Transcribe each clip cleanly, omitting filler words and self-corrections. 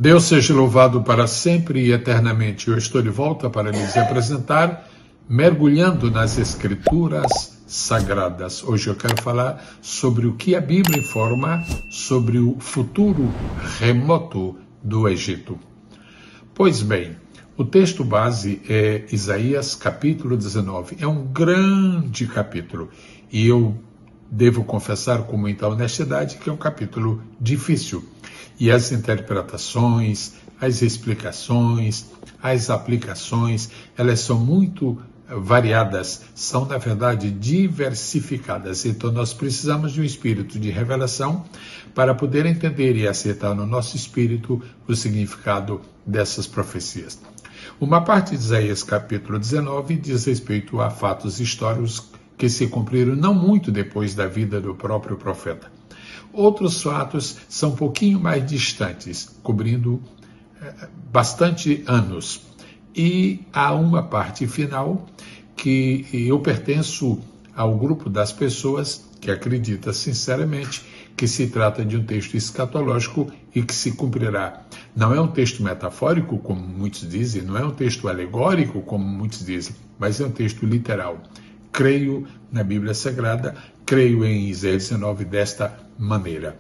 Deus seja louvado para sempre e eternamente. Eu estou de volta para lhes apresentar Mergulhando nas Escrituras Sagradas. Hoje eu quero falar sobre o que a Bíblia informa sobre o futuro remoto do Egito. Pois bem, o texto base é Isaías capítulo 19. É um grande capítulo e eu devo confessar com muita honestidade que é um capítulo difícil. E as interpretações, as explicações, as aplicações, elas são muito variadas, são, na verdade, diversificadas. Então, nós precisamos de um espírito de revelação para poder entender e aceitar no nosso espírito o significado dessas profecias. Uma parte de Isaías capítulo 19 diz respeito a fatos históricos que se cumpriram não muito depois da vida do próprio profeta. Outros fatos são um pouquinho mais distantes, cobrindo bastante anos. E há uma parte final que eu pertenço ao grupo das pessoas que acredita sinceramente que se trata de um texto escatológico e que se cumprirá. Não é um texto metafórico, como muitos dizem, não é um texto alegórico, como muitos dizem, mas é um texto literal. Creio na Bíblia Sagrada, creio em Isaías 19 desta maneira.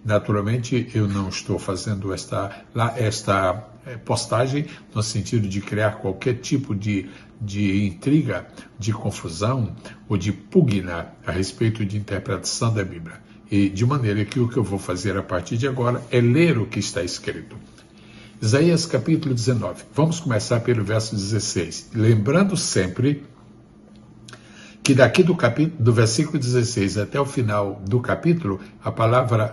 Naturalmente, eu não estou fazendo esta postagem no sentido de criar qualquer tipo de intriga, de confusão ou de pugna a respeito de interpretação da Bíblia. E de maneira que o que eu vou fazer a partir de agora é ler o que está escrito. Isaías capítulo 19. Vamos começar pelo verso 16. Lembrando sempre que daqui do versículo 16 até o final do capítulo,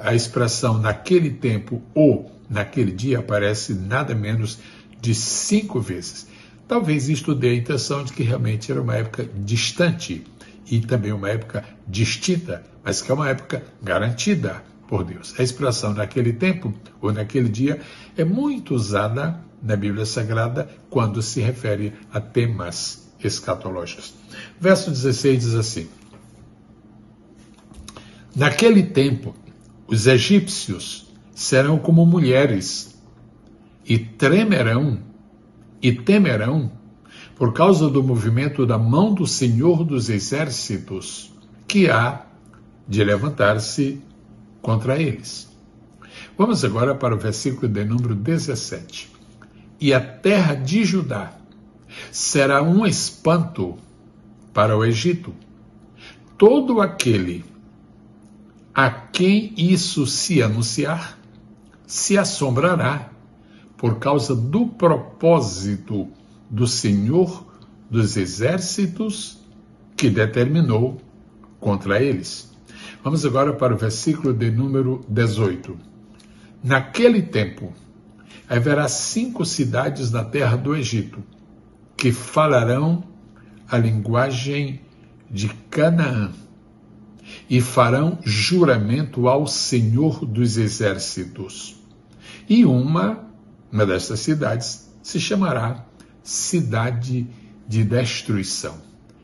a expressão naquele tempo ou naquele dia aparece nada menos de 5 vezes. Talvez isto dê a intenção de que realmente era uma época distante e também uma época distinta, mas que é uma época garantida por Deus. A expressão naquele tempo ou naquele dia é muito usada na Bíblia Sagrada quando se refere a temas escatológicos. Verso 16 diz assim: naquele tempo, os egípcios serão como mulheres e temerão por causa do movimento da mão do Senhor dos Exércitos, que há de levantar-se contra eles. Vamos agora para o versículo de número 17. E a terra de Judá será um espanto para o Egito. Todo aquele a quem isso se anunciar se assombrará por causa do propósito do Senhor dos Exércitos que determinou contra eles. Vamos agora para o versículo de número 18. Naquele tempo haverá 5 cidades na terra do Egito que falarão a linguagem de Canaã e farão juramento ao Senhor dos Exércitos. E uma destas cidades se chamará Cidade de Destruição.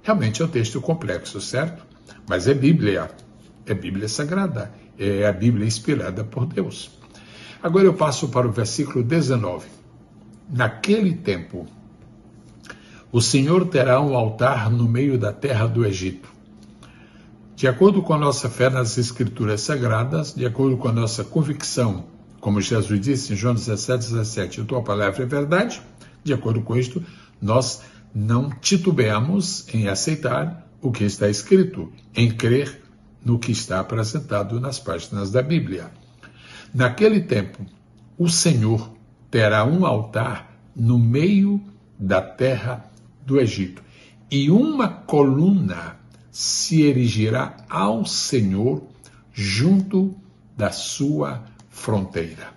Realmente é um texto complexo, certo? Mas é Bíblia Sagrada, é a Bíblia inspirada por Deus. Agora eu passo para o versículo 19. Naquele tempo, o Senhor terá um altar no meio da terra do Egito. De acordo com a nossa fé nas Escrituras Sagradas, de acordo com a nossa convicção, como Jesus disse em João 17:17, a tua palavra é verdade, de acordo com isto, nós não titubeamos em aceitar o que está escrito, em crer no que está apresentado nas páginas da Bíblia. Naquele tempo, o Senhor terá um altar no meio da terra do Egito, e uma coluna se erigirá ao Senhor junto da sua fronteira.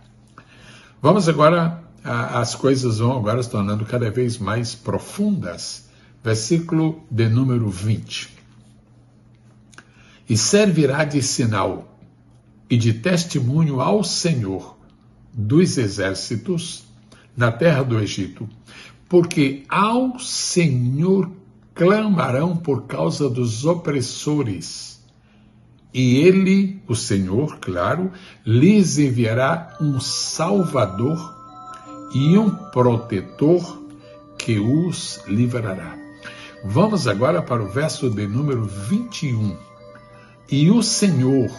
Vamos agora, as coisas vão agora se tornando cada vez mais profundas. Versículo de número 20. E servirá de sinal e de testemunho ao Senhor dos Exércitos na terra do Egito, porque ao Senhor clamarão por causa dos opressores, e ele, o Senhor, claro, lhes enviará um Salvador e um protetor que os livrará. Vamos agora para o verso de número 21. E o Senhor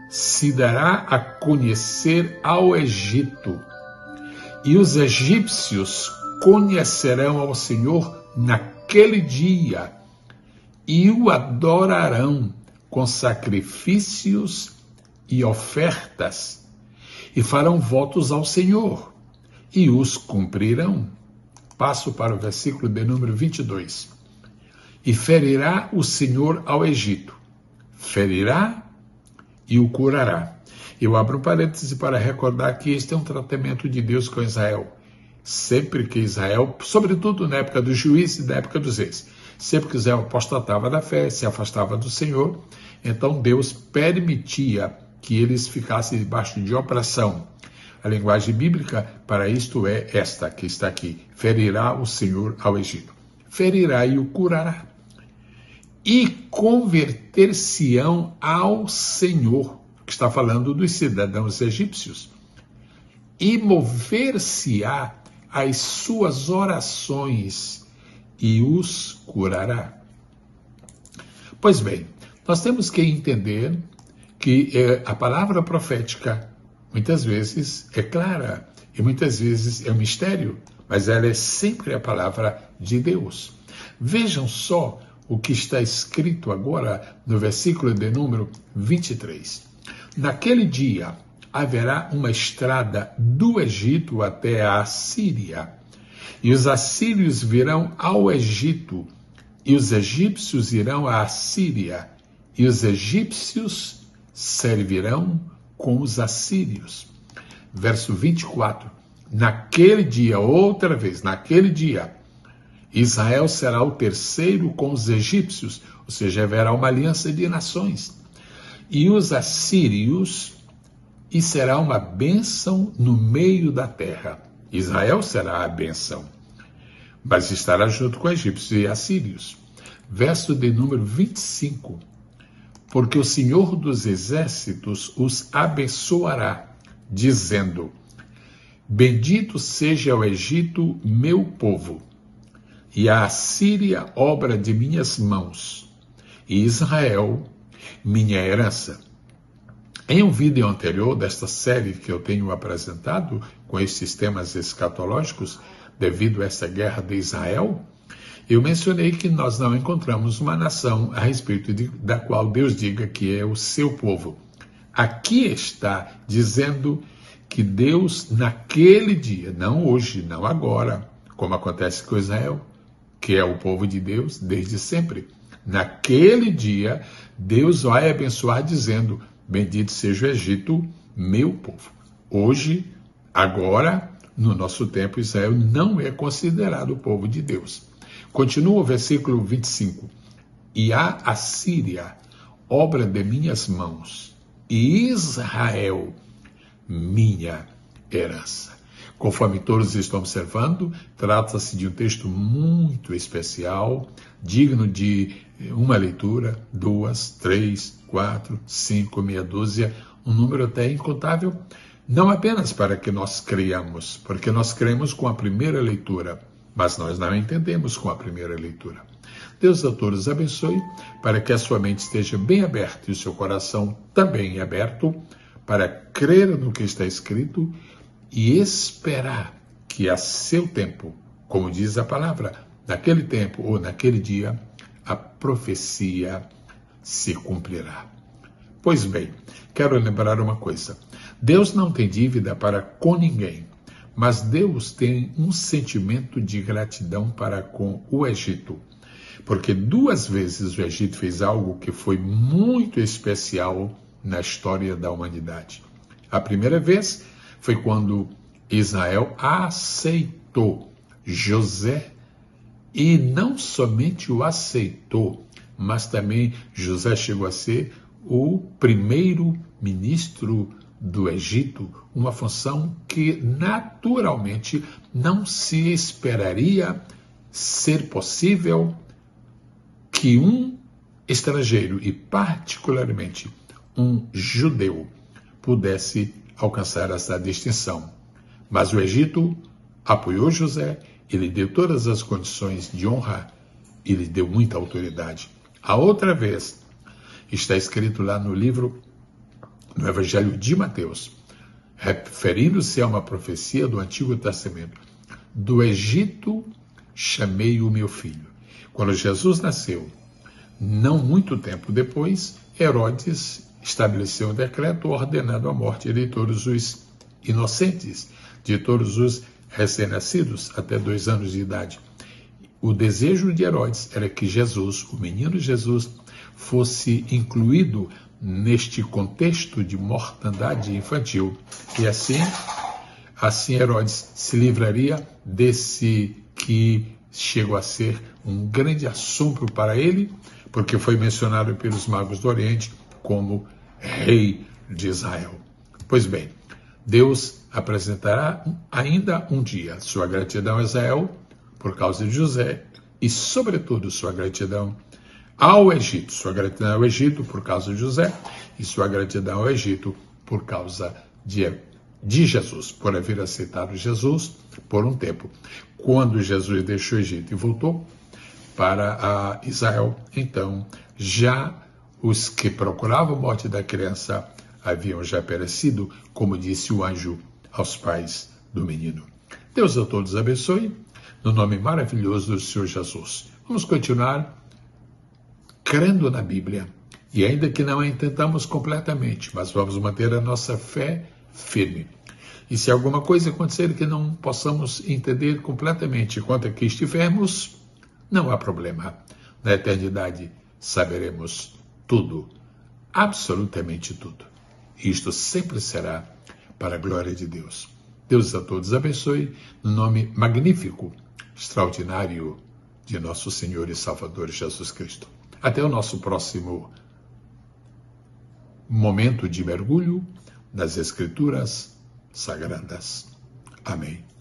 se dará a conhecer ao Egito, e os egípcios conhecerão ao Senhor naquele dia, e o adorarão com sacrifícios e ofertas, e farão votos ao Senhor, e os cumprirão. Passo para o versículo de número 22. E ferirá o Senhor ao Egito, ferirá e o curará. Eu abro um parêntese para recordar que este é um tratamento de Deus com Israel. Sempre que Israel, sobretudo na época dos juízes e na época dos reis, sempre que Israel apostatava da fé, se afastava do Senhor, então Deus permitia que eles ficassem debaixo de opressão. A linguagem bíblica para isto é esta que está aqui: ferirá o Senhor ao Egito. Ferirá e o curará. E converter-se-ão ao Senhor, que está falando dos cidadãos egípcios, e mover-se-á às suas orações, e os curará. Pois bem, nós temos que entender que a palavra profética muitas vezes é clara e muitas vezes é um mistério, mas ela é sempre a palavra de Deus. Vejam só o que está escrito agora no versículo de número 23. Naquele dia haverá uma estrada do Egito até a Assíria, e os assírios virão ao Egito, e os egípcios irão à Assíria, e os egípcios servirão com os assírios. Verso 24. Naquele dia, outra vez, naquele dia, Israel será o terceiro com os egípcios, ou seja, haverá uma aliança de nações. E os assírios, e será uma bênção no meio da terra. Israel será a bênção, mas estará junto com egípcios e assírios. Verso de número 25. Porque o Senhor dos exércitos os abençoará, dizendo: bendito seja o Egito, meu povo, e a Assíria, obra de minhas mãos, e Israel, minha herança. Em um vídeo anterior desta série que eu tenho apresentado com esses temas escatológicos, devido a essa guerra de Israel, eu mencionei que nós não encontramos uma nação a respeito da qual Deus diga que é o seu povo. Aqui está dizendo que Deus, naquele dia, não hoje, não agora, como acontece com Israel, que é o povo de Deus desde sempre. Naquele dia, Deus vai abençoar dizendo: bendito seja o Egito, meu povo. Hoje, agora, no nosso tempo, Israel não é considerado o povo de Deus. Continua o versículo 25. E a Assíria, obra de minhas mãos, e Israel, minha herança. Conforme todos estão observando, trata-se de um texto muito especial, digno de uma leitura, 2, 3, 4, 5, meia dúzia, um número até incontável, não apenas para que nós creiamos, porque nós cremos com a primeira leitura, mas nós não entendemos com a primeira leitura. Deus a todos abençoe, para que a sua mente esteja bem aberta e o seu coração também aberto, para crer no que está escrito e esperar que a seu tempo, como diz a palavra, naquele tempo ou naquele dia, a profecia se cumprirá. Pois bem, quero lembrar uma coisa: Deus não tem dívida para com ninguém, mas Deus tem um sentimento de gratidão para com o Egito, porque 2 vezes o Egito fez algo que foi muito especial na história da humanidade. A primeira vez foi quando Israel aceitou José, e não somente o aceitou, mas também José chegou a ser o primeiro ministro do Egito, uma função que naturalmente não se esperaria ser possível que um estrangeiro, e particularmente um judeu, pudesse alcançar essa distinção. Mas o Egito apoiou José e lhe deu todas as condições de honra e lhe deu muita autoridade. A outra vez, está escrito lá no livro, no Evangelho de Mateus, referindo-se a uma profecia do Antigo Testamento: do Egito chamei o meu filho. Quando Jesus nasceu, não muito tempo depois, Herodes estabeleceu um decreto ordenando a morte de todos os inocentes, de todos os recém-nascidos até 2 anos de idade. O desejo de Herodes era que Jesus, o menino Jesus, fosse incluído neste contexto de mortandade infantil. E assim Herodes se livraria desse que chegou a ser um grande assombro para ele, porque foi mencionado pelos magos do Oriente como rei de Israel. Pois bem, Deus apresentará ainda um dia sua gratidão a Israel por causa de José e, sobretudo, sua gratidão ao Egito. Sua gratidão ao Egito por causa de José e sua gratidão ao Egito por causa de Jesus, por haver aceitado Jesus por um tempo. Quando Jesus deixou o Egito e voltou para Israel, então já os que procuravam a morte da criança haviam já perecido, como disse o anjo aos pais do menino. Deus a todos abençoe, no nome maravilhoso do Senhor Jesus. Vamos continuar crendo na Bíblia, e ainda que não a entendamos completamente, mas vamos manter a nossa fé firme. E se alguma coisa acontecer que não possamos entender completamente enquanto aqui estivermos, não há problema. Na eternidade saberemos tudo, absolutamente tudo. E isto sempre será para a glória de Deus. Deus a todos abençoe, no nome magnífico, extraordinário de nosso Senhor e Salvador Jesus Cristo. Até o nosso próximo momento de mergulho nas Escrituras Sagradas. Amém.